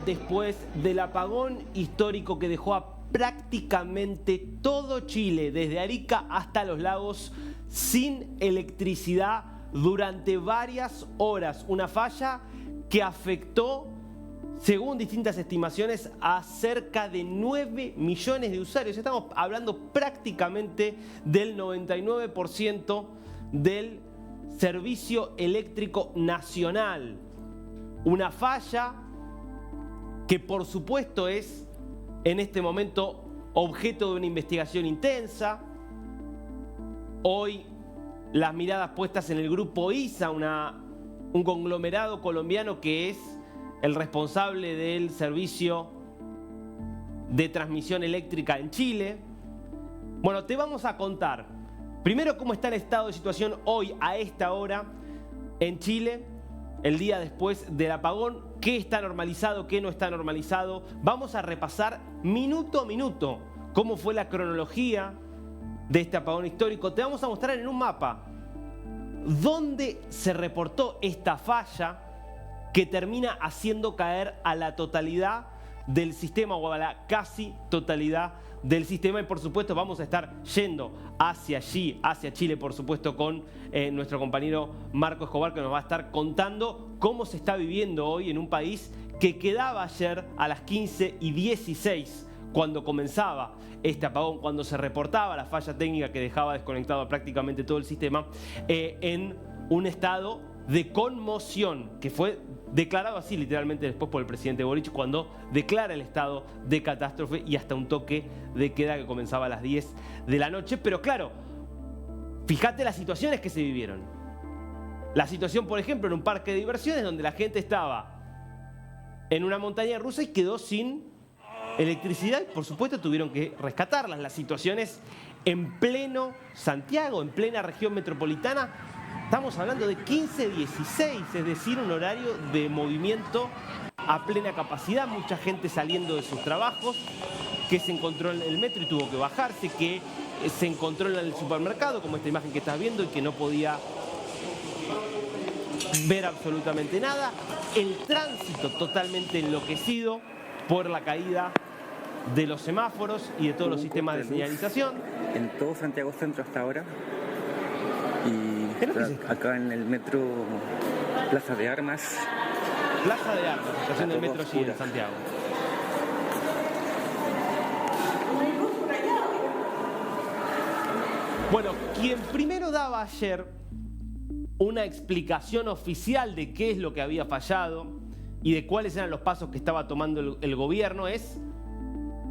después del apagón histórico que dejó a prácticamente todo Chile, desde Arica hasta los lagos, sin electricidad durante varias horas. Una falla que afectó, según distintas estimaciones, a cerca de 9 millones de usuarios. Estamos hablando prácticamente del 99% del servicio eléctrico nacional. Una falla que por supuesto es en este momento objeto de una investigación intensa. Hoy las miradas puestas en el grupo ISA, un conglomerado colombiano que es el responsable del servicio de transmisión eléctrica en Chile. Bueno, te vamos a contar primero cómo está el estado de situación hoy a esta hora en Chile, el día después del apagón, qué está normalizado, qué no está normalizado. Vamos a repasar minuto a minuto cómo fue la cronología de este apagón histórico. Te vamos a mostrar en un mapa dónde se reportó esta falla que termina haciendo caer a la totalidad del sistema o a la casi totalidad del sistema. Y por supuesto vamos a estar yendo hacia allí, hacia Chile, por supuesto, con nuestro compañero Marco Escobar, que nos va a estar contando cómo se está viviendo hoy en un país que quedaba ayer a las 15:16 cuando comenzaba este apagón, cuando se reportaba la falla técnica que dejaba desconectado prácticamente todo el sistema, en un estado de conmoción, que fue declarado así literalmente después por el presidente Boric cuando declara el estado de catástrofe y hasta un toque de queda que comenzaba a las 10 de la noche. Pero claro, fíjate las situaciones que se vivieron. La situación, por ejemplo, en un parque de diversiones donde la gente estaba en una montaña rusa y quedó sin electricidad y por supuesto tuvieron que rescatarlas. Las situaciones en pleno Santiago, en plena región metropolitana. Estamos hablando de 15:16, es decir, un horario de movimiento a plena capacidad. Mucha gente saliendo de sus trabajos, que se encontró en el metro y tuvo que bajarse, que se encontró en el supermercado, como esta imagen que estás viendo, y que no podía ver absolutamente nada. El tránsito totalmente enloquecido por la caída de los semáforos y de todos los sistemas de señalización. En todo Santiago Centro hasta ahora. Y acá en el metro Plaza de Armas. Plaza de Armas, estación del metro sí, en Santiago. Bueno, quien primero daba ayer una explicación oficial de qué es lo que había fallado y de cuáles eran los pasos que estaba tomando el gobierno es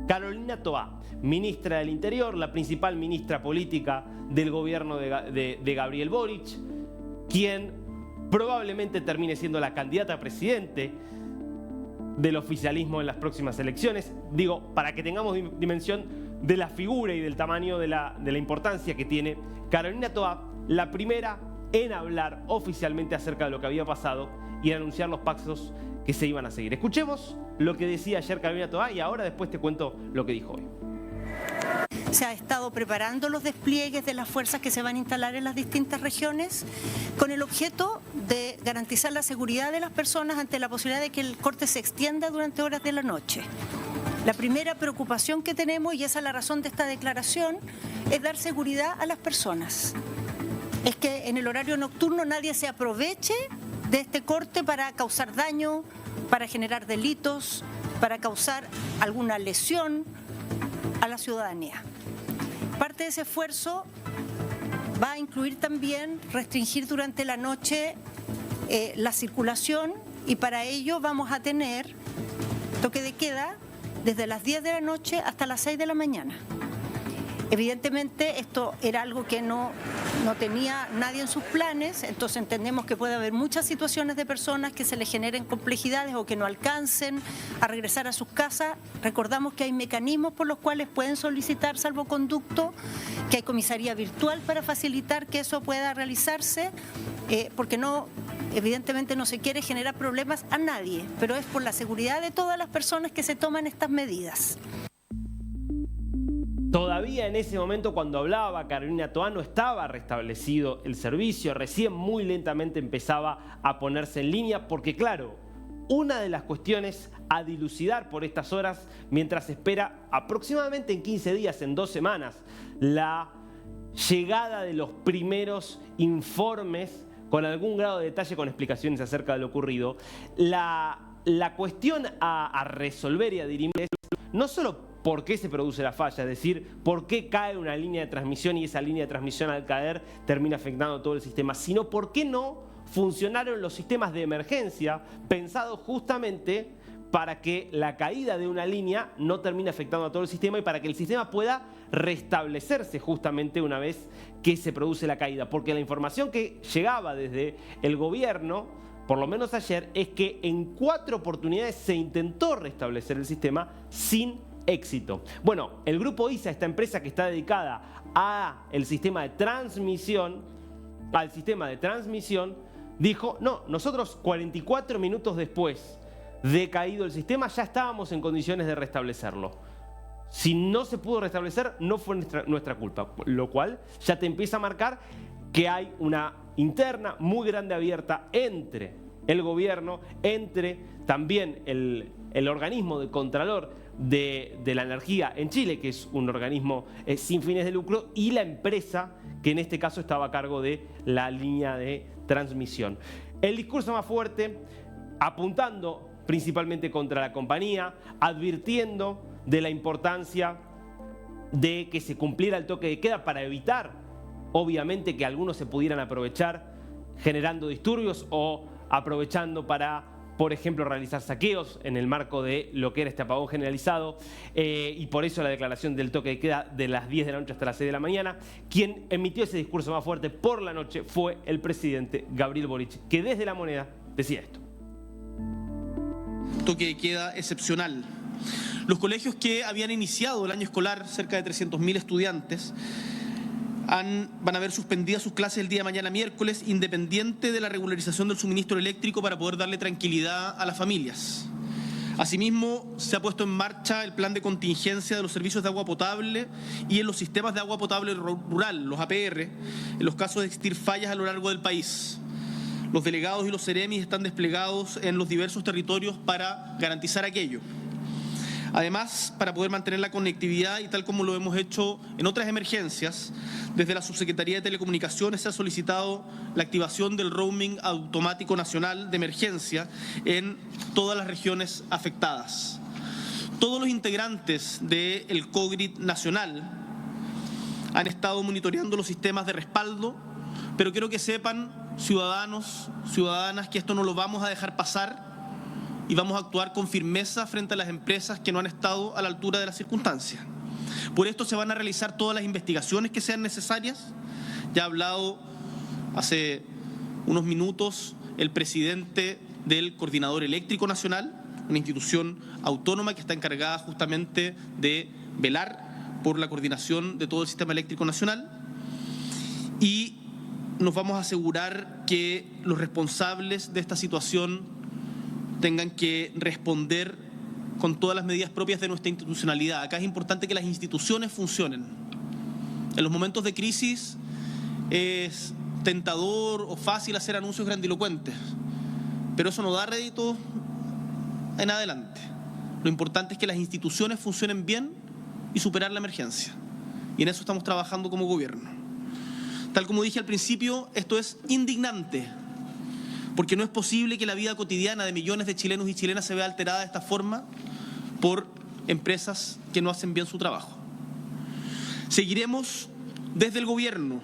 Carolina Toá, ministra del Interior, la principal ministra política del gobierno de Gabriel Boric, quien probablemente termine siendo la candidata a presidente del oficialismo en las próximas elecciones. Digo, para que tengamos dimensión de la figura y del tamaño de la importancia que tiene Carolina Toá, la primera en hablar oficialmente acerca de lo que había pasado y en anunciar los pasos que se iban a seguir. Escuchemos lo que decía ayer Carolina Toá y ahora después te cuento lo que dijo hoy. Se ha estado preparando los despliegues de las fuerzas que se van a instalar en las distintas regiones con el objeto de garantizar la seguridad de las personas ante la posibilidad de que el corte se extienda durante horas de la noche. La primera preocupación que tenemos, y esa es la razón de esta declaración, es dar seguridad a las personas. Es que en el horario nocturno nadie se aproveche de este corte para causar daño, para generar delitos, para causar alguna lesión a la ciudadanía. Parte de ese esfuerzo va a incluir también restringir durante la noche la circulación y para ello vamos a tener toque de queda desde las 10 de la noche hasta las 6 de la mañana. Evidentemente esto era algo que no tenía nadie en sus planes, entonces entendemos que puede haber muchas situaciones de personas que se les generen complejidades o que no alcancen a regresar a sus casas. Recordamos que hay mecanismos por los cuales pueden solicitar salvoconducto, que hay comisaría virtual para facilitar que eso pueda realizarse, porque evidentemente no se quiere generar problemas a nadie, pero es por la seguridad de todas las personas que se toman estas medidas. Todavía en ese momento cuando hablaba Carolina Toá no estaba restablecido el servicio, recién muy lentamente empezaba a ponerse en línea porque claro, una de las cuestiones a dilucidar por estas horas, mientras se espera aproximadamente en 15 días, en 2 semanas, la llegada de los primeros informes con algún grado de detalle, con explicaciones acerca de lo ocurrido. La cuestión a resolver y a dirimir es no solo por qué se produce la falla, es decir, por qué cae una línea de transmisión y esa línea de transmisión al caer termina afectando todo el sistema, sino por qué no funcionaron los sistemas de emergencia pensados justamente para que la caída de una línea no termine afectando a todo el sistema y para que el sistema pueda restablecerse justamente una vez que se produce la caída. Porque la información que llegaba desde el gobierno, por lo menos ayer, es que en 4 oportunidades se intentó restablecer el sistema sin éxito. Bueno, el Grupo ISA, esta empresa que está dedicada al sistema de transmisión, dijo, no, nosotros 44 minutos después de caído el sistema ya estábamos en condiciones de restablecerlo. Si no se pudo restablecer, no fue nuestra culpa, lo cual ya te empieza a marcar que hay una interna muy grande abierta entre el gobierno, entre también el organismo de contralor de la energía en Chile, que es un organismo sin fines de lucro, y la empresa que en este caso estaba a cargo de la línea de transmisión. El discurso más fuerte, apuntando principalmente contra la compañía, advirtiendo de la importancia de que se cumpliera el toque de queda para evitar, obviamente, que algunos se pudieran aprovechar generando disturbios o aprovechando para, por ejemplo, realizar saqueos en el marco de lo que era este apagón generalizado, y por eso la declaración del toque de queda de las 10 de la noche hasta las 6 de la mañana. Quien emitió ese discurso más fuerte por la noche fue el presidente Gabriel Boric, que desde La Moneda decía esto. Toque de queda excepcional. Los colegios que habían iniciado el año escolar, cerca de 300.000 estudiantes, van a ver suspendidas sus clases el día de mañana miércoles, independiente de la regularización del suministro eléctrico, para poder darle tranquilidad a las familias. Asimismo, se ha puesto en marcha el plan de contingencia de los servicios de agua potable y en los sistemas de agua potable rural, los APR, en los casos de existir fallas a lo largo del país. Los delegados y los seremis están desplegados en los diversos territorios para garantizar aquello. Además, para poder mantener la conectividad, y tal como lo hemos hecho en otras emergencias, desde la Subsecretaría de Telecomunicaciones se ha solicitado la activación del roaming automático nacional de emergencia en todas las regiones afectadas. Todos los integrantes del COGRID nacional han estado monitoreando los sistemas de respaldo, pero quiero que sepan, ciudadanos, ciudadanas, que esto no lo vamos a dejar pasar y vamos a actuar con firmeza frente a las empresas que no han estado a la altura de las circunstancias. Por esto se van a realizar todas las investigaciones que sean necesarias. Ya ha hablado hace unos minutos el presidente del Coordinador Eléctrico Nacional, una institución autónoma que está encargada justamente de velar por la coordinación de todo el sistema eléctrico nacional, y nos vamos a asegurar que los responsables de esta situación tengan que responder con todas las medidas propias de nuestra institucionalidad. Acá es importante que las instituciones funcionen. En los momentos de crisis es tentador o fácil hacer anuncios grandilocuentes, pero eso no da rédito en adelante. Lo importante es que las instituciones funcionen bien y superar la emergencia. Y en eso estamos trabajando como gobierno. Tal como dije al principio, esto es indignante, porque no es posible que la vida cotidiana de millones de chilenos y chilenas se vea alterada de esta forma por empresas que no hacen bien su trabajo. Seguiremos desde el gobierno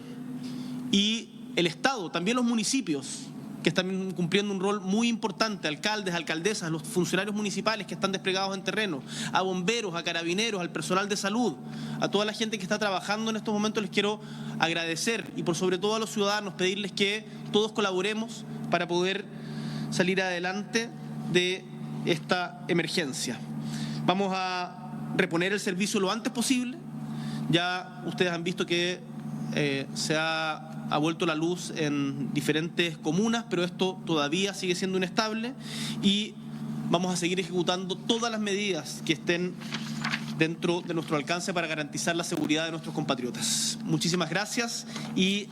y el Estado, también los municipios, que están cumpliendo un rol muy importante, alcaldes, alcaldesas, los funcionarios municipales que están desplegados en terreno, a bomberos, a carabineros, al personal de salud, a toda la gente que está trabajando en estos momentos. Les quiero agradecer, y por sobre todo a los ciudadanos pedirles que todos colaboremos para poder salir adelante de esta emergencia. Vamos a reponer el servicio lo antes posible. Ya ustedes han visto que se ha vuelto la luz en diferentes comunas, pero esto todavía sigue siendo inestable, y vamos a seguir ejecutando todas las medidas que estén dentro de nuestro alcance para garantizar la seguridad de nuestros compatriotas. Muchísimas gracias, y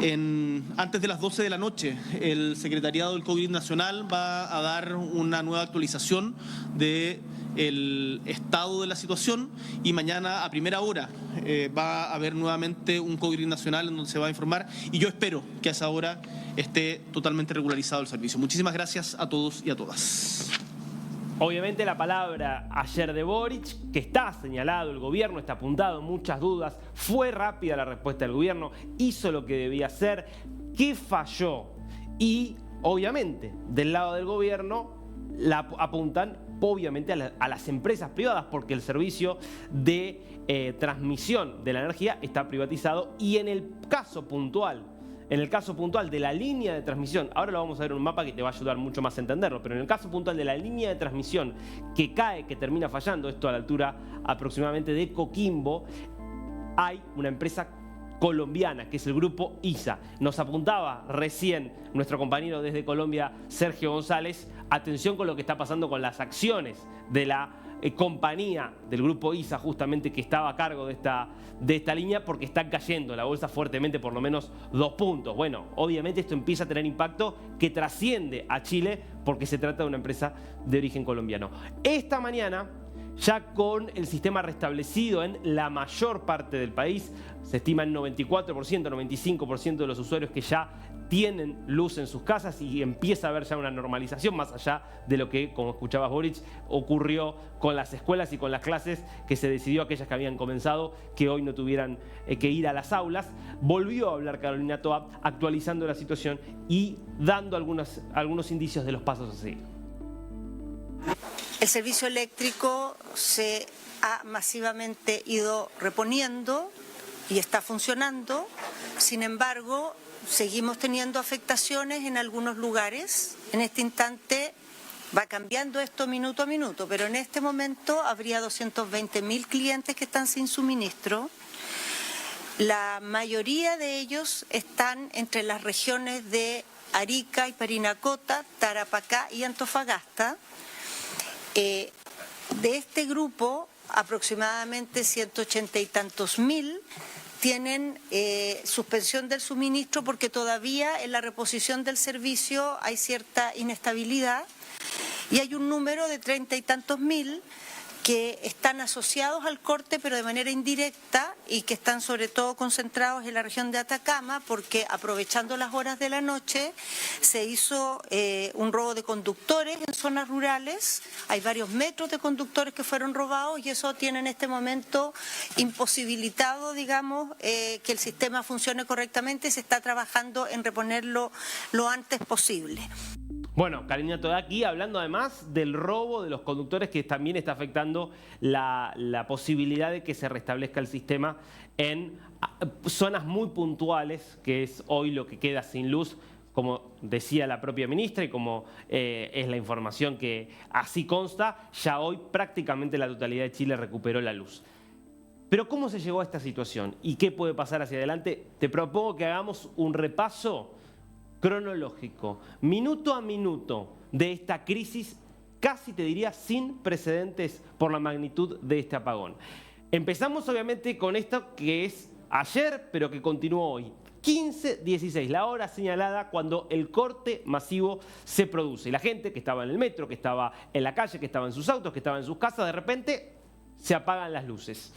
Antes de las 12 de la noche, el Secretariado del COGRID Nacional va a dar una nueva actualización del estado de la situación y mañana a primera hora va a haber nuevamente un COGRID Nacional en donde se va a informar y yo espero que a esa hora esté totalmente regularizado el servicio. Muchísimas gracias a todos y a todas. Obviamente la palabra ayer de Boric, que está señalado, el gobierno está apuntado, muchas dudas, fue rápida la respuesta del gobierno, hizo lo que debía hacer, ¿qué falló? Y obviamente del lado del gobierno apuntan obviamente a las empresas privadas porque el servicio de transmisión de la energía está privatizado y en el caso puntual de la línea de transmisión, ahora lo vamos a ver en un mapa que te va a ayudar mucho más a entenderlo, pero en el caso puntual de la línea de transmisión que cae, que termina fallando, esto a la altura aproximadamente de Coquimbo, hay una empresa colombiana que es el grupo ISA. Nos apuntaba recién nuestro compañero desde Colombia, Sergio González, atención con lo que está pasando con las acciones de la compañía del grupo ISA justamente que estaba a cargo de esta línea porque está cayendo la bolsa fuertemente, por lo menos 2 puntos. Bueno, obviamente esto empieza a tener impacto que trasciende a Chile porque se trata de una empresa de origen colombiano. Esta mañana, ya con el sistema restablecido en la mayor parte del país, se estima en 94%, 95% de los usuarios que ya tienen luz en sus casas y empieza a haber ya una normalización más allá de lo que, como escuchabas Boric, ocurrió con las escuelas y con las clases que se decidió aquellas que habían comenzado que hoy no tuvieran que ir a las aulas. Volvió a hablar Carolina Toa actualizando la situación y dando algunos indicios de los pasos a seguir. El servicio eléctrico se ha masivamente ido reponiendo y está funcionando. Sin embargo, seguimos teniendo afectaciones en algunos lugares. En este instante va cambiando esto minuto a minuto, pero en este momento habría 220.000 clientes que están sin suministro. La mayoría de ellos están entre las regiones de Arica y Parinacota, Tarapacá y Antofagasta. De este grupo, aproximadamente 180 y tantos mil tienen suspensión del suministro porque todavía en la reposición del servicio hay cierta inestabilidad y hay un número de 30 y tantos mil que están asociados al corte pero de manera indirecta y que están sobre todo concentrados en la región de Atacama porque aprovechando las horas de la noche se hizo un robo de conductores en zonas rurales, hay varios metros de conductores que fueron robados y eso tiene en este momento imposibilitado, digamos, que el sistema funcione correctamente y se está trabajando en reponerlo lo antes posible. Bueno, Carolina Toa aquí hablando además del robo de los conductores que también está afectando la posibilidad de que se restablezca el sistema en zonas muy puntuales, que es hoy lo que queda sin luz, como decía la propia ministra y como es la información que así consta, ya hoy prácticamente la totalidad de Chile recuperó la luz. Pero ¿cómo se llegó a esta situación y qué puede pasar hacia adelante? Te propongo que hagamos un repaso cronológico, minuto a minuto de esta crisis, casi te diría sin precedentes por la magnitud de este apagón. Empezamos obviamente con esto que es ayer, pero que continuó hoy. 15:16, la hora señalada cuando el corte masivo se produce. Y la gente que estaba en el metro, que estaba en la calle, que estaba en sus autos, que estaba en sus casas, de repente se apagan las luces.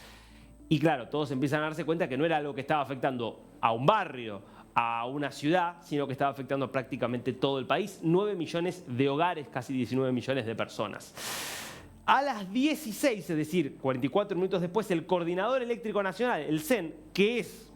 Y claro, todos empiezan a darse cuenta que no era algo que estaba afectando a un barrio, a una ciudad, sino que estaba afectando prácticamente todo el país, 9 millones de hogares, casi 19 millones de personas. A las 16, es decir, 44 minutos después, el Coordinador Eléctrico Nacional, el CEN, que es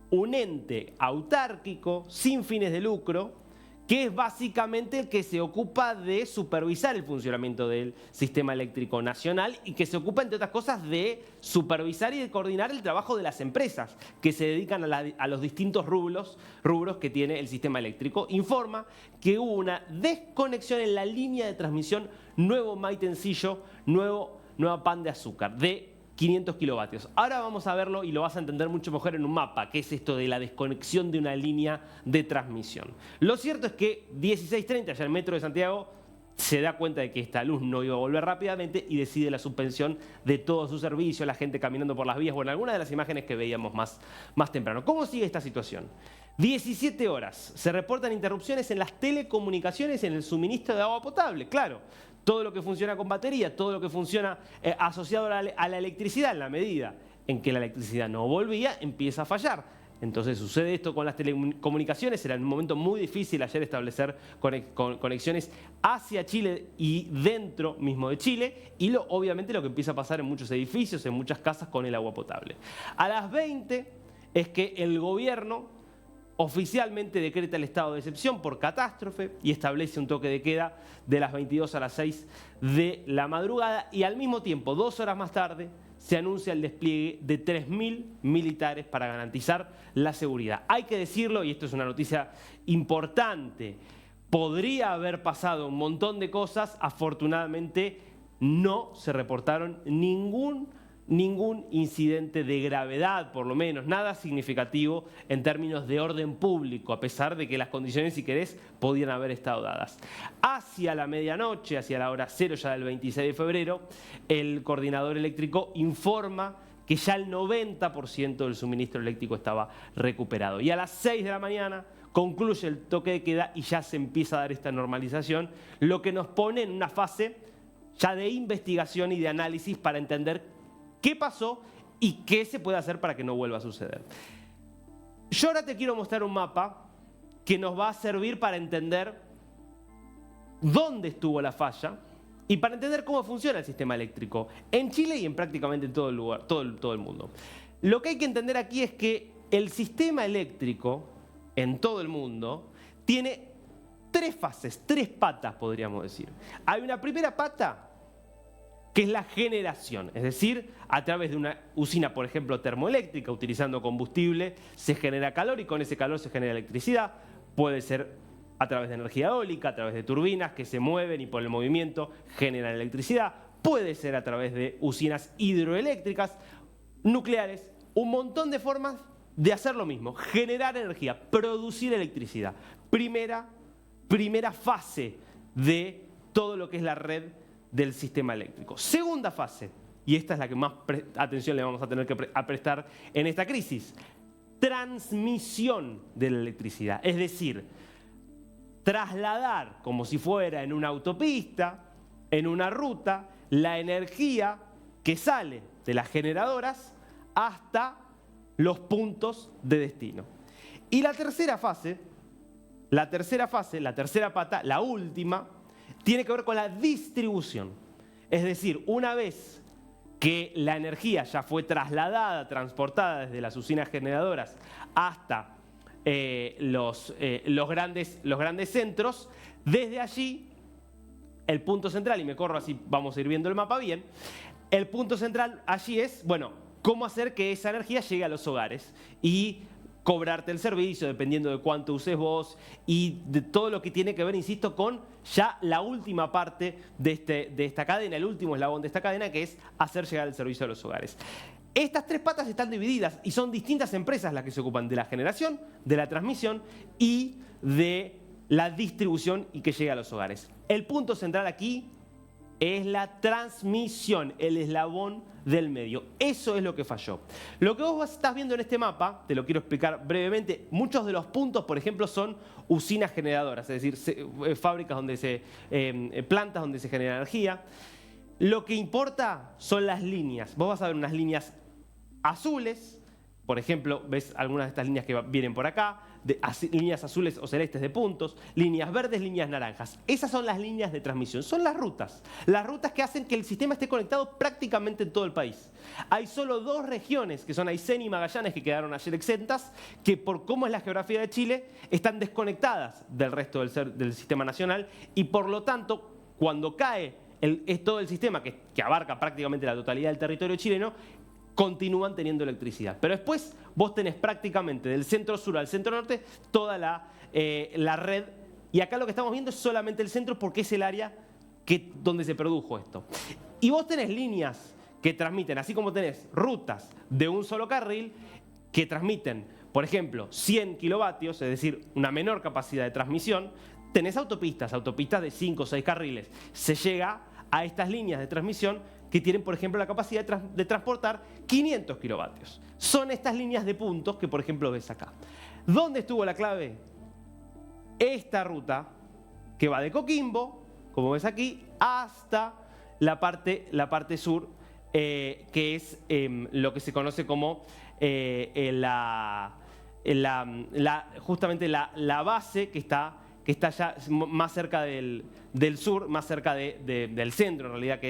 un ente autárquico, sin fines de lucro, que es básicamente el que se ocupa de supervisar el funcionamiento del sistema eléctrico nacional y que se ocupa, entre otras cosas, de supervisar y de coordinar el trabajo de las empresas que se dedican a los distintos rubros que tiene el sistema eléctrico, informa que hubo una desconexión en la línea de transmisión Nuevo Maitencillo, Nueva Pan de Azúcar, de 500 kilovatios. Ahora vamos a verlo y lo vas a entender mucho mejor en un mapa, que es esto de la desconexión de una línea de transmisión. Lo cierto es que 16:30, ya el metro de Santiago se da cuenta de que esta luz no iba a volver rápidamente y decide la suspensión de todo su servicio, la gente caminando por las vías, bueno, algunas de las imágenes que veíamos más temprano. ¿Cómo sigue esta situación? 17 horas. Se reportan interrupciones en las telecomunicaciones, en el suministro de agua potable. Claro, todo lo que funciona con batería, todo lo que funciona asociado a la electricidad, en la medida en que la electricidad no volvía, empieza a fallar. Entonces sucede esto con las telecomunicaciones, era un momento muy difícil ayer establecer conexiones hacia Chile y dentro mismo de Chile, y obviamente lo que empieza a pasar en muchos edificios, en muchas casas con el agua potable. A las 20 es que el gobierno oficialmente decreta el estado de excepción por catástrofe y establece un toque de queda de las 22 a las 6 de la madrugada, y al mismo tiempo, 2 horas más tarde, se anuncia el despliegue de 3.000 militares para garantizar la seguridad. Hay que decirlo, y esto es una noticia importante, podría haber pasado un montón de cosas, afortunadamente no se reportaron ningún incidente de gravedad, por lo menos, nada significativo en términos de orden público, a pesar de que las condiciones, si querés, podían haber estado dadas. Hacia la medianoche, hacia la hora cero ya del 26 de febrero, el coordinador eléctrico informa que ya el 90% del suministro eléctrico estaba recuperado. Y a las 6 de la mañana concluye el toque de queda y ya se empieza a dar esta normalización, lo que nos pone en una fase ya de investigación y de análisis para entender qué pasó y qué se puede hacer para que no vuelva a suceder. Yo ahora te quiero mostrar un mapa que nos va a servir para entender dónde estuvo la falla y para entender cómo funciona el sistema eléctrico en Chile y en prácticamente todo el lugar, todo el mundo. Lo que hay que entender aquí es que el sistema eléctrico en todo el mundo tiene 3 fases, 3 patas, podríamos decir. Hay una primera pata que es la generación, es decir, a través de una usina, por ejemplo, termoeléctrica, utilizando combustible, se genera calor y con ese calor se genera electricidad. Puede ser a través de energía eólica, a través de turbinas que se mueven y por el movimiento generan electricidad. Puede ser a través de usinas hidroeléctricas, nucleares, un montón de formas de hacer lo mismo, generar energía, producir electricidad. Primera fase de todo lo que es la red del sistema eléctrico. Segunda fase, y esta es la que más atención le vamos a tener que prestar en esta crisis: transmisión de la electricidad. Es decir, trasladar, como si fuera en una autopista, en una ruta, la energía que sale de las generadoras hasta los puntos de destino. Y la tercera fase, la tercera pata, la última, tiene que ver con la distribución. Es decir, una vez que la energía ya fue trasladada, transportada desde las usinas generadoras hasta los grandes centros, desde allí, el punto central, y me corro así vamos a ir viendo el mapa bien, el punto central allí es, bueno, cómo hacer que esa energía llegue a los hogares y cobrarte el servicio dependiendo de cuánto uses vos y de todo lo que tiene que ver, insisto, con ya la última parte de esta cadena, el último eslabón de esta cadena, que es hacer llegar el servicio a los hogares. Estas 3 patas están divididas y son distintas empresas las que se ocupan de la generación, de la transmisión y de la distribución y que llegue a los hogares. El punto central aquí es la transmisión, el eslabón del medio. Eso es lo que falló. Lo que vos estás viendo en este mapa, te lo quiero explicar brevemente, muchos de los puntos, por ejemplo, son usinas generadoras, es decir, fábricas plantas donde se genera energía. Lo que importa son las líneas. Vos vas a ver unas líneas azules, por ejemplo, ves algunas de estas líneas que vienen por acá, líneas azules o celestes de puntos, líneas verdes, líneas naranjas. Esas son las líneas de transmisión, son las rutas que hacen que el sistema esté conectado prácticamente en todo el país. Hay solo 2 regiones, que son Aysén y Magallanes, que quedaron ayer exentas, que por cómo es la geografía de Chile, están desconectadas del resto del sistema nacional y por lo tanto, cuando cae todo el sistema, que abarca prácticamente la totalidad del territorio chileno, continúan teniendo electricidad. Pero después vos tenés prácticamente del centro sur al centro norte toda la red, y acá lo que estamos viendo es solamente el centro porque es el área donde se produjo esto. Y vos tenés líneas que transmiten, así como tenés rutas de un solo carril que transmiten, por ejemplo, 100 kilovatios, es decir, una menor capacidad de transmisión, tenés autopistas de 5 o 6 carriles. Se llega a estas líneas de transmisión que tienen, por ejemplo, la capacidad de transportar 500 kilovatios. Son estas líneas de puntos que, por ejemplo, ves acá. ¿Dónde estuvo la clave? Esta ruta que va de Coquimbo, como ves aquí, hasta la parte sur, que es lo que se conoce como justamente la base que está ya más cerca del sur, más cerca del centro, en realidad, que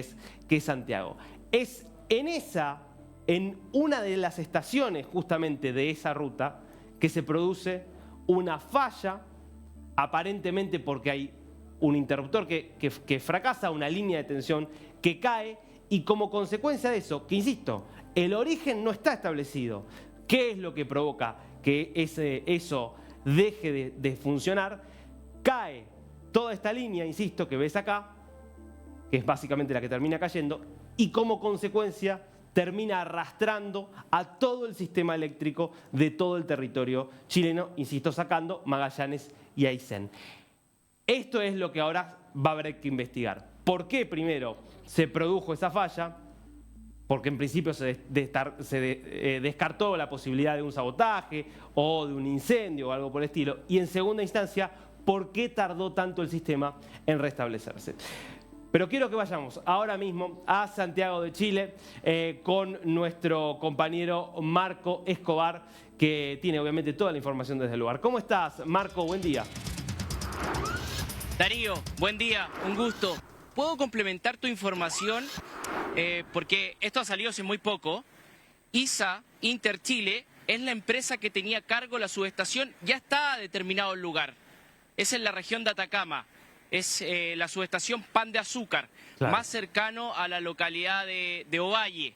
es Santiago. Es en una de las estaciones justamente de esa ruta que se produce una falla, aparentemente porque hay un interruptor que fracasa, una línea de tensión que cae, y como consecuencia de eso, que insisto, el origen no está establecido. ¿Qué es lo que provoca que eso deje de funcionar? Cae toda esta línea, insisto, que ves acá, que es básicamente la que termina cayendo, y como consecuencia termina arrastrando a todo el sistema eléctrico de todo el territorio chileno, insisto, sacando Magallanes y Aysén. Esto es lo que ahora va a haber que investigar. ¿Por qué primero se produjo esa falla? Porque en principio se descartó la posibilidad de un sabotaje o de un incendio o algo por el estilo. Y en segunda instancia, ¿por qué tardó tanto el sistema en restablecerse? Pero quiero que vayamos ahora mismo a Santiago de Chile con nuestro compañero Marco Escobar, que tiene obviamente toda la información desde el lugar. ¿Cómo estás, Marco? Buen día. Darío, buen día, un gusto. ¿Puedo complementar tu información? Porque esto ha salido hace muy poco. ISA, Interchile, es la empresa que tenía a cargo la subestación, ya está determinado el lugar. Es en la región de Atacama. Es la subestación Pan de Azúcar, claro, más cercano a la localidad de Ovalle.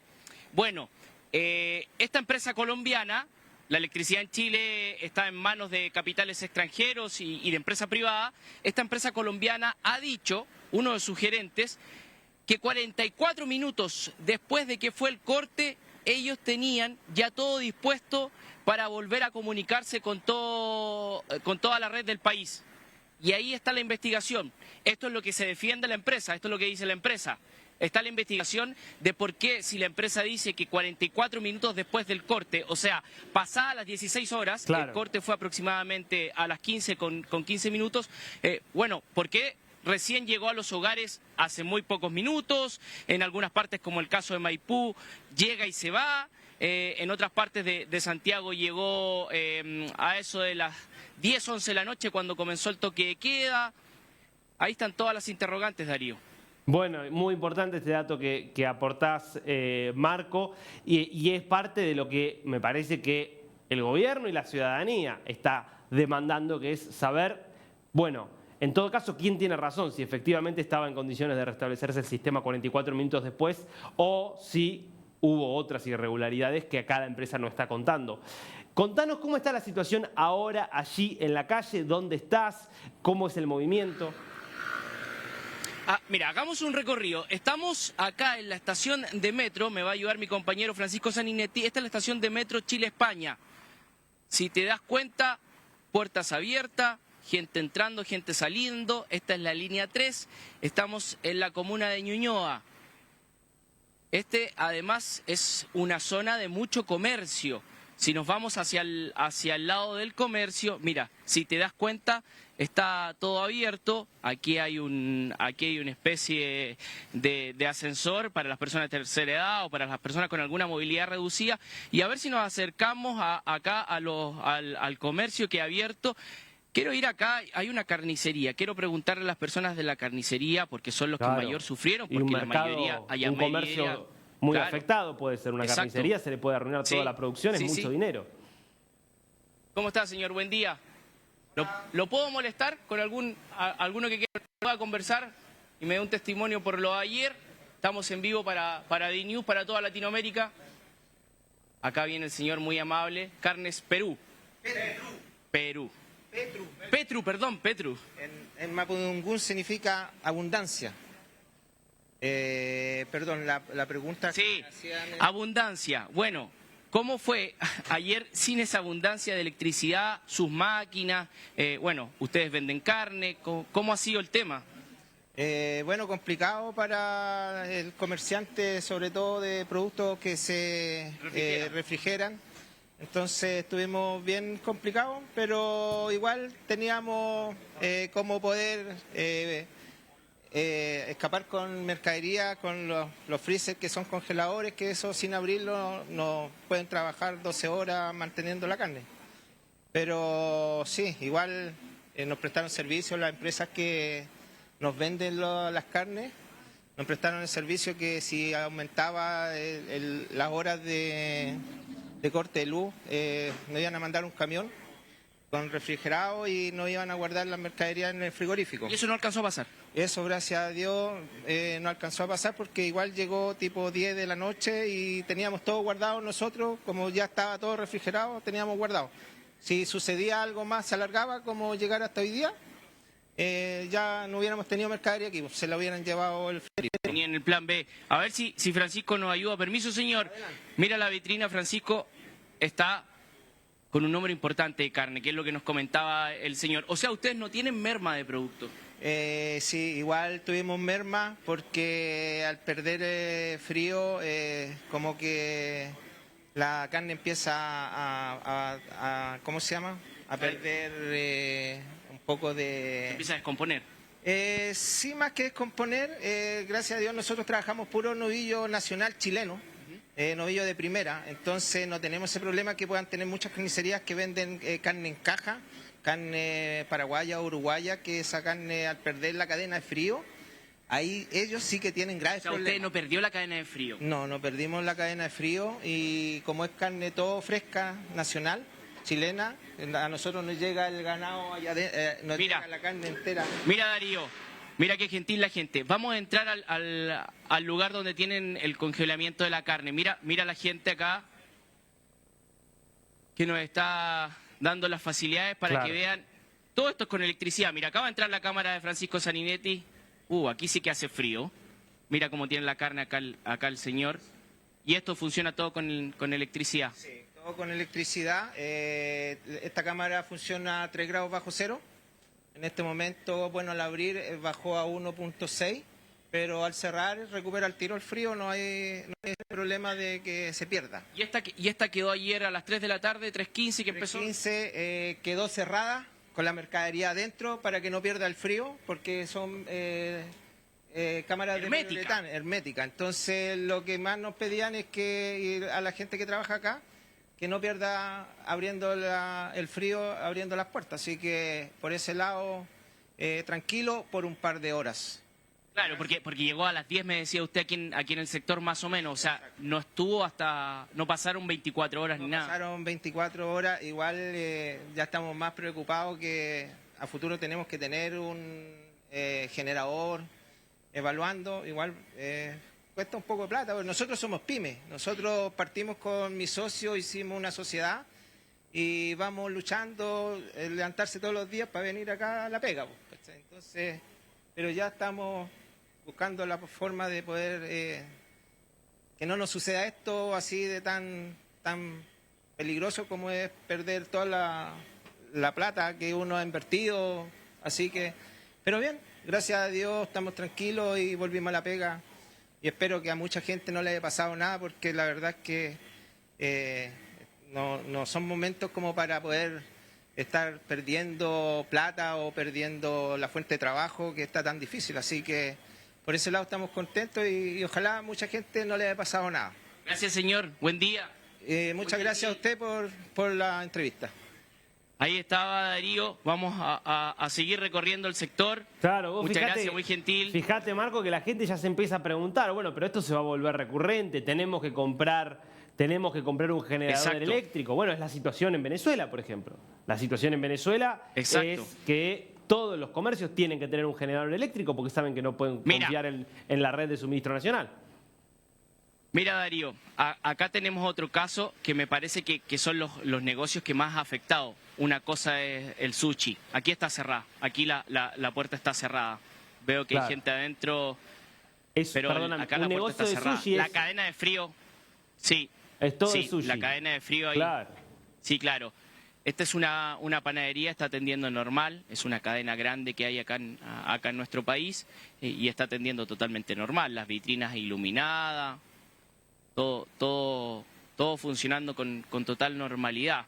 Bueno, esta empresa colombiana, la electricidad en Chile está en manos de capitales extranjeros y de empresa privada. Esta empresa colombiana ha dicho, uno de sus gerentes, que 44 minutos después de que fue el corte, ellos tenían ya todo dispuesto para volver a comunicarse con toda la red del país. Y ahí está la investigación. Esto es lo que se defiende la empresa, esto es lo que dice la empresa. Está la investigación de por qué, si la empresa dice que 44 minutos después del corte, o sea, pasadas las 16 horas, claro, el corte fue aproximadamente a las 15 con 15 minutos, bueno, ¿por qué recién llegó a los hogares hace muy pocos minutos? En algunas partes, como el caso de Maipú, llega y se va. En otras partes de Santiago llegó a eso de las 10, 11 de la noche cuando comenzó el toque de queda. Ahí están todas las interrogantes, Darío. Bueno, muy importante este dato que aportás, Marco, y es parte de lo que me parece que el gobierno y la ciudadanía está demandando, que es saber, bueno, en todo caso, quién tiene razón, si efectivamente estaba en condiciones de restablecerse el sistema 44 minutos después o si hubo otras irregularidades que acá la empresa no está contando. Contanos cómo está la situación ahora allí en la calle, dónde estás, cómo es el movimiento. Mira, hagamos un recorrido. Estamos acá en la estación de metro, me va a ayudar mi compañero Francisco Saninetti. Esta es la estación de metro Chile-España. Si te das cuenta, puertas abiertas, gente entrando, gente saliendo. Esta es la línea 3. Estamos en la comuna de Ñuñoa. Además, es una zona de mucho comercio. Si nos vamos hacia el lado del comercio, mira, si te das cuenta, está todo abierto. Aquí hay una especie de ascensor para las personas de tercera edad o para las personas con alguna movilidad reducida. Y a ver si nos acercamos acá al comercio que ha abierto. Quiero ir acá, hay una carnicería. Quiero preguntarle a las personas de la carnicería, porque son los que mayor sufrieron, porque la mayoría un comercio muy afectado puede ser una carnicería, se le puede arruinar toda la producción, es mucho dinero. ¿Cómo está, señor? Buen día. ¿Lo puedo molestar con alguno que quiera conversar y me dé un testimonio por lo de ayer? Estamos en vivo para D-News, para toda Latinoamérica. Acá viene el señor muy amable. Carnes Perú. Perú. Petru. En mapudungún significa abundancia. Perdón, la pregunta... Sí, abundancia. Bueno, ¿Cómo fue ayer sin esa abundancia de electricidad, sus máquinas? Bueno, ustedes venden carne, ¿cómo ha sido el tema? Bueno, complicado para el comerciante, sobre todo de productos que se refrigeran. Entonces estuvimos bien complicados, pero igual teníamos cómo poder escapar con mercadería, con los freezers que son congeladores, que eso sin abrirlo no pueden trabajar 12 horas manteniendo la carne. Pero sí, igual nos prestaron servicio las empresas que nos venden las carnes, nos prestaron el servicio que si aumentaba las horas de corte de luz, nos iban a mandar un camión con refrigerado y nos iban a guardar la mercadería en el frigorífico. ¿Y eso no alcanzó a pasar? Eso, gracias a Dios, no alcanzó a pasar porque igual llegó tipo 10 de la noche y teníamos todo guardado nosotros, como ya estaba todo refrigerado, teníamos guardado. Si sucedía algo más, se alargaba, como llegar hasta hoy día, ya no hubiéramos tenido mercadería aquí, se la hubieran llevado el frigorífico. Tenían el plan B. A ver si Francisco nos ayuda. Permiso, señor. Adelante. Mira la vitrina, Francisco, está con un número importante de carne, que es lo que nos comentaba el señor. O sea, ustedes no tienen merma de producto. Sí, igual tuvimos merma porque al perder frío, como que la carne empieza a ¿cómo se llama? A perder un poco de... Empieza a descomponer. Sí, más que descomponer, gracias a Dios nosotros trabajamos puro novillo nacional chileno, novillo de primera, entonces no tenemos ese problema que puedan tener muchas carnicerías que venden carne en caja, carne paraguaya o uruguaya, que esa carne al perder la cadena de frío, ahí ellos sí que tienen graves O sea, problemas. usted no perdió la cadena de frío. No perdimos la cadena de frío y como es carne todo fresca, nacional, chilena, a nosotros nos llega el ganado, nos llega la carne entera. Mira, Darío, mira qué gentil la gente. Vamos a entrar al lugar donde tienen el congelamiento de la carne. Mira la gente acá que nos está dando las facilidades para que vean. Todo esto es con electricidad. Mira, acá va a entrar la cámara de Francisco Saninetti. Aquí sí que hace frío. Mira cómo tiene la carne acá el señor. Y esto funciona todo con electricidad. Sí, todo con electricidad. Esta cámara funciona a 3 grados bajo cero. En este momento, bueno, al abrir bajó a 1.6, pero al cerrar recupera el tiro el frío, no hay problema de que se pierda. ¿Y esta quedó ayer a las 3 de la tarde, 3:15 que empezó? 3:15 quedó cerrada con la mercadería adentro para que no pierda el frío, porque son cámaras de poliuretano, hermética. Entonces, lo que más nos pedían es que a la gente que trabaja acá, que no pierda abriendo el frío, abriendo las puertas. Así que por ese lado, tranquilo por un par de horas. Claro, porque llegó a las 10, me decía usted, aquí en el sector más o menos. O sea, no estuvo no pasaron 24 horas ni nada. Pasaron 24 horas, igual ya estamos más preocupados que a futuro tenemos que tener un generador evaluando, igual cuesta un poco de plata, porque nosotros somos pymes, nosotros partimos con mi socio, hicimos una sociedad y vamos luchando, levantarse todos los días para venir acá a la pega, ¿cachai? Entonces, pero ya estamos buscando la forma de poder que no nos suceda esto así de tan peligroso como es perder toda la plata que uno ha invertido, así que, pero bien, gracias a Dios estamos tranquilos y volvimos a la pega y espero que a mucha gente no le haya pasado nada porque la verdad es que no son momentos como para poder estar perdiendo plata o perdiendo la fuente de trabajo que está tan difícil, así que por ese lado estamos contentos y ojalá a mucha gente no le haya pasado nada. Gracias, señor. Buen día. Muchas gracias a usted por la entrevista. Ahí estaba Darío. Vamos a seguir recorriendo el sector. Claro, vos Muchas gracias, muy gentil. Fíjate, Marco, que la gente ya se empieza a preguntar, bueno, pero esto se va a volver recurrente, tenemos que comprar un generador eléctrico. Bueno, es la situación en Venezuela, por ejemplo. La situación en Venezuela es que todos los comercios tienen que tener un generador eléctrico porque saben que no pueden confiar en la red de suministro nacional. Mira, Darío, acá tenemos otro caso que me parece que son los negocios que más ha afectado. Una cosa es el sushi. Aquí está cerrada. Aquí la puerta está cerrada. Veo que hay gente adentro. Pero acá la puerta está cerrada. La cadena de frío, sí. Es todo el Sí, sushi. la cadena de frío ahí. Claro. Sí, claro. Esta es una panadería, está atendiendo normal, es una cadena grande que hay acá en nuestro país y está atendiendo totalmente normal, las vitrinas iluminadas, todo funcionando con total normalidad.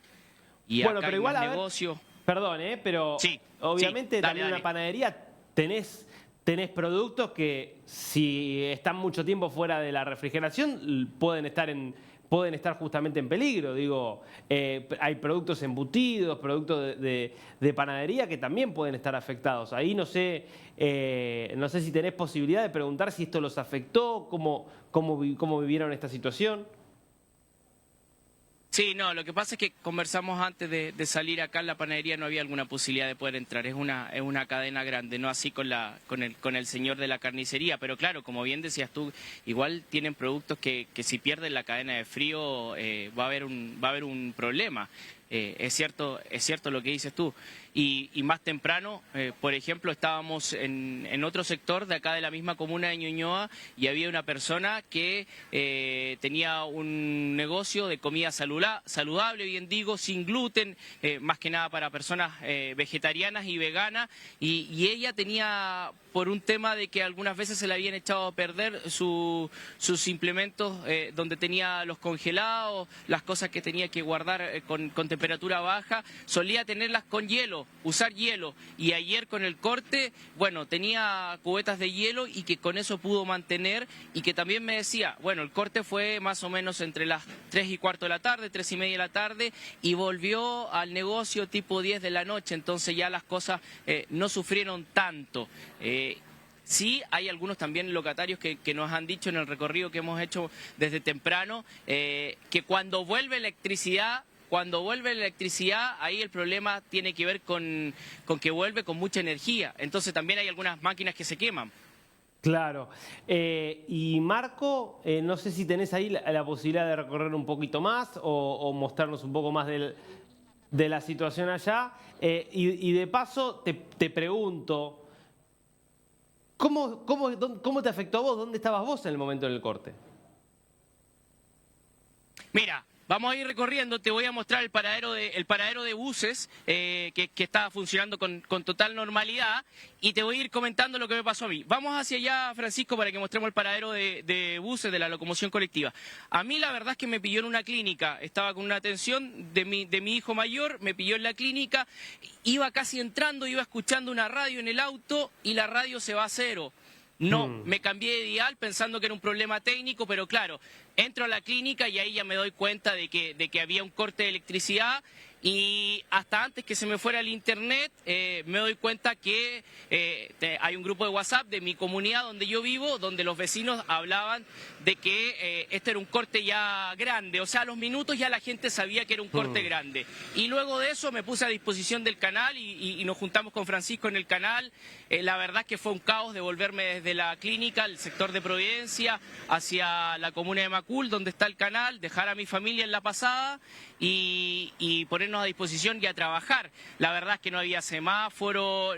Y Bueno, acá pero hay igual, más a ver, negocio. perdón, pero Sí, obviamente sí, dale, también dale. una panadería tenés productos que si están mucho tiempo fuera de la refrigeración pueden estar justamente en peligro. Digo, hay productos embutidos, productos de panadería que también pueden estar afectados. Ahí no sé si tenés posibilidad de preguntar si esto los afectó, cómo vivieron esta situación. Sí, no, lo que pasa es que conversamos antes de salir acá en la panadería, no había alguna posibilidad de poder entrar, es una cadena grande, no así con el señor de la carnicería, pero claro, como bien decías tú, igual tienen productos que si pierden la cadena de frío va a haber un problema. Es cierto lo que dices tú. Y más temprano, por ejemplo, estábamos en otro sector de acá de la misma comuna de Ñuñoa y había una persona que tenía un negocio de comida saludable, bien digo, sin gluten, más que nada para personas vegetarianas y veganas, y ella tenía, por un tema de que algunas veces se le habían echado a perder sus implementos donde tenía los congelados, las cosas que tenía que guardar con temperatura baja, solía tenerlas con hielo, usar hielo, y ayer con el corte, bueno, tenía cubetas de hielo y que con eso pudo mantener, y que también me decía, bueno, el corte fue más o menos entre las 3:15 de la tarde, 3:30 de la tarde, y volvió al negocio tipo 10 de la noche, entonces ya las cosas no sufrieron tanto. Sí, hay algunos también locatarios que nos han dicho en el recorrido que hemos hecho desde temprano, que cuando vuelve electricidad, ahí el problema tiene que ver con que vuelve con mucha energía. Entonces también hay algunas máquinas que se queman. Claro. Y Marco, no sé si tenés ahí la posibilidad de recorrer un poquito más o mostrarnos un poco más de la situación allá. Y de paso te pregunto, ¿cómo te afectó a vos? ¿Dónde estabas vos en el momento del corte? Mira, vamos a ir recorriendo, te voy a mostrar el paradero de buses que está funcionando con total normalidad, y te voy a ir comentando lo que me pasó a mí. Vamos hacia allá, Francisco, para que mostremos el paradero de buses de la locomoción colectiva. A mí la verdad es que me pilló en una clínica, estaba con una atención de mi hijo mayor, me pilló en la clínica, iba casi entrando, iba escuchando una radio en el auto y la radio se va a cero. No, me cambié de dial pensando que era un problema técnico, pero claro, entro a la clínica y ahí ya me doy cuenta de que había un corte de electricidad, y hasta antes que se me fuera el internet me doy cuenta que hay un grupo de WhatsApp de mi comunidad donde yo vivo, donde los vecinos hablaban de que este era un corte ya grande, o sea, a los minutos ya la gente sabía que era un corte grande. Y luego de eso me puse a disposición del canal y nos juntamos con Francisco en el canal. La verdad es que fue un caos devolverme desde la clínica, el sector de Providencia, hacia la comuna de Macul, donde está el canal, dejar a mi familia en la pasada y ponernos a disposición y a trabajar. La verdad es que no había semáforo,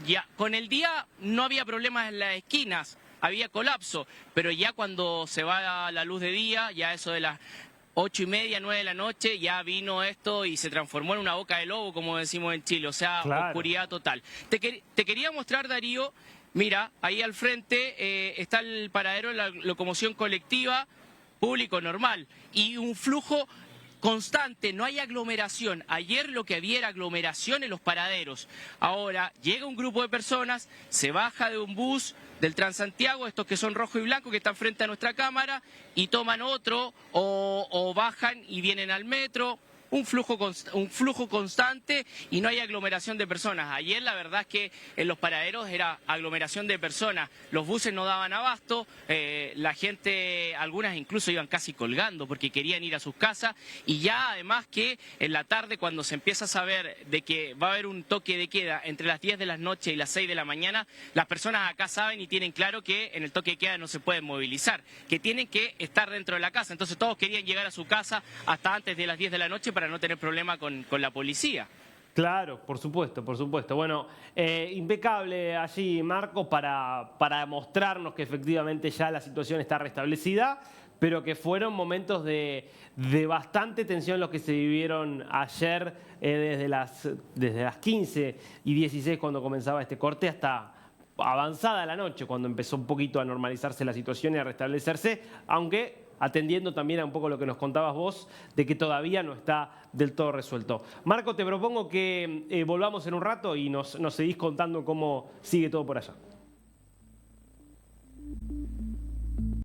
ya con el día no había problemas en las esquinas, había colapso, pero ya cuando se va la luz de día, ya eso de las 8:30, 9 de la noche, ya vino esto y se transformó en una boca de lobo, como decimos en Chile, o sea, claro, oscuridad total. Te quería mostrar, Darío, mira, ahí al frente está el paradero de la locomoción colectiva, público normal, y un flujo constante, no hay aglomeración. Ayer lo que había era aglomeración en los paraderos. Ahora llega un grupo de personas, se baja de un bus del Transantiago, estos que son rojo y blanco, que están frente a nuestra cámara, y toman otro, o bajan y vienen al metro. Un flujo constante y no hay aglomeración de personas. Ayer la verdad es que en los paraderos era aglomeración de personas, los buses no daban abasto, la gente, algunas incluso iban casi colgando porque querían ir a sus casas, y ya además que en la tarde, cuando se empieza a saber de que va a haber un toque de queda entre las 10 de la noche y las 6 de la mañana, las personas acá saben y tienen claro que en el toque de queda no se pueden movilizar, que tienen que estar dentro de la casa. Entonces todos querían llegar a su casa hasta antes de las 10 de la noche para no tener problema con la policía. Claro, por supuesto, por supuesto. Bueno, impecable allí, Marco, para mostrarnos que efectivamente ya la situación está restablecida. pero que fueron momentos de bastante tensión los que se vivieron ayer desde las 15 y 16 cuando comenzaba este corte hasta avanzada la noche, cuando empezó un poquito a normalizarse la situación y a restablecerse, aunque atendiendo también a un poco lo que nos contabas vos, de que todavía no está del todo resuelto. Marco, te propongo que volvamos en un rato y nos seguís contando cómo sigue todo por allá.